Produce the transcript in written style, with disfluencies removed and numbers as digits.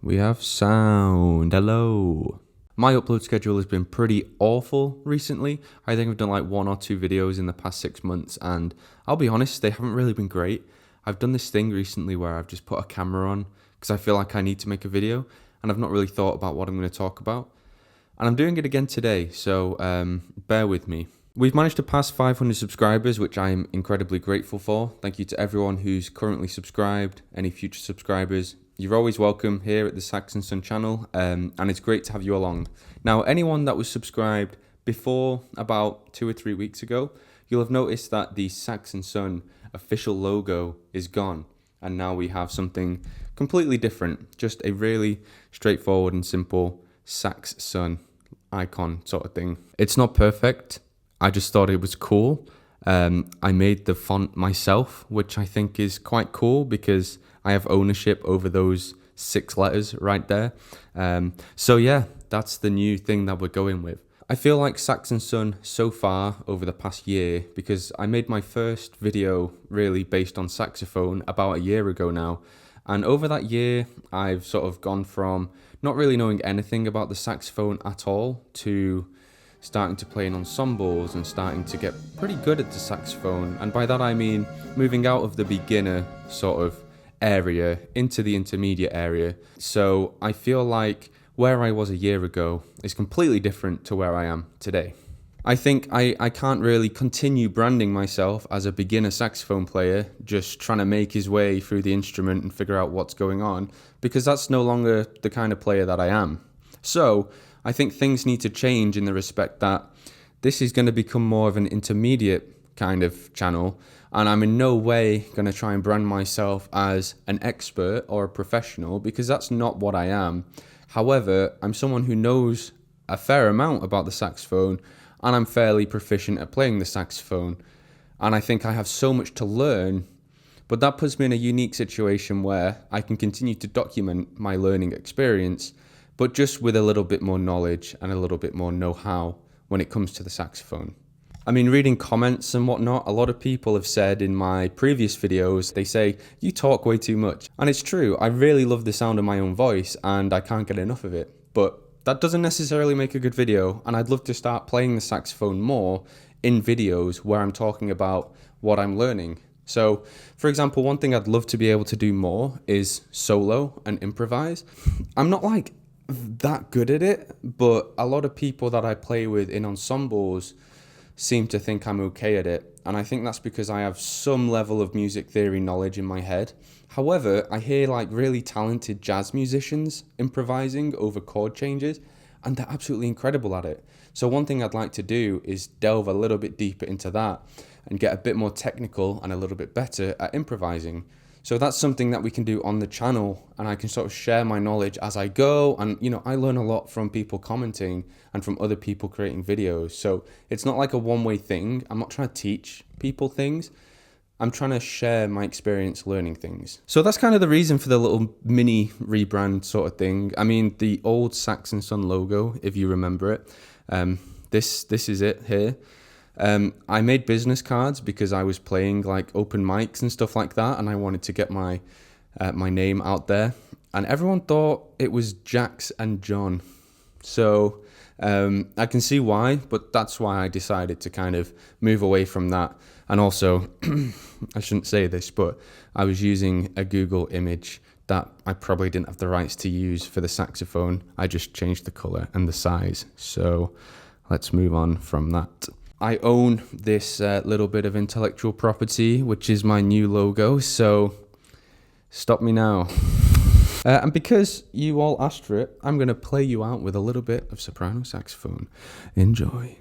We have sound. Hello. My upload schedule has been pretty awful recently. I think I've done like 1 or 2 videos in the past 6 months, and I'll be honest, they haven't really been great. I've done this thing recently where I've just put a camera on because I feel like I need to make a video, and I've not really thought about what I'm going to talk about. And I'm doing it again today, so bear with me. We've managed to pass 500 subscribers, which I am incredibly grateful for. Thank you to everyone who's currently subscribed, any future subscribers. You're always welcome here at the Saxandson channel, and it's great to have you along. Now, anyone that was subscribed before about 2 or 3 weeks ago, you'll have noticed that the Saxandson official logo is gone, and now we have something completely different, just a really straightforward and simple saxson icon sort of thing. It's not perfect. I just thought it was cool. I made the font myself, which I think is quite cool because I have ownership over those 6 letters right there. So yeah, that's the new thing that we're going with. I feel like Saxandson so far over the past year, because I made my first video really based on saxophone about a year ago now. And over that year, I've sort of gone from not really knowing anything about the saxophone at all to starting to play in ensembles and starting to get pretty good at the saxophone. And by that I mean moving out of the beginner sort of area into the intermediate area. So I feel like where I was a year ago is completely different to where I am today. I think I can't really continue branding myself as a beginner saxophone player, just trying to make his way through the instrument and figure out what's going on, because that's no longer the kind of player that I am. So I think things need to change in the respect that this is going to become more of an intermediate kind of channel, and I'm in no way going to try and brand myself as an expert or a professional, because that's not what I am. However, I'm someone who knows a fair amount about the saxophone, and I'm fairly proficient at playing the saxophone, and I think I have so much to learn, but that puts me in a unique situation where I can continue to document my learning experience, but just with a little bit more knowledge and a little bit more know-how when it comes to the saxophone. I mean, reading comments and whatnot, a lot of people have said in my previous videos, they say, you talk way too much. And it's true, I really love the sound of my own voice and I can't get enough of it. But that doesn't necessarily make a good video, and I'd love to start playing the saxophone more in videos where I'm talking about what I'm learning. So, for example, one thing I'd love to be able to do more is solo and improvise. I'm not like that good at it, but a lot of people that I play with in ensembles seem to think I'm okay at it, and I think that's because I have some level of music theory knowledge in my head. However, I hear like really talented jazz musicians improvising over chord changes, and they're absolutely incredible at it. So one thing I'd like to do is delve a little bit deeper into that and get a bit more technical and a little bit better at improvising. So that's something that we can do on the channel, and I can sort of share my knowledge as I go. And, you know, I learn a lot from people commenting and from other people creating videos. So it's not like a one-way thing. I'm not trying to teach people things. I'm trying to share my experience learning things. So that's kind of the reason for the little mini rebrand sort of thing. I mean, the old Saxandson logo, if you remember it, this is it here. I made business cards because I was playing like open mics and stuff like that, and I wanted to get my name out there, and everyone thought it was Jax and John. So I can see why, but that's why I decided to kind of move away from that. And also, I shouldn't say this, but I was using a Google image that I probably didn't have the rights to use for the saxophone. I just changed the color and the size. So let's move on from that. I own this little bit of intellectual property, which is my new logo, so stop me now. And because you all asked for it, I'm going to play you out with a little bit of soprano saxophone. Enjoy.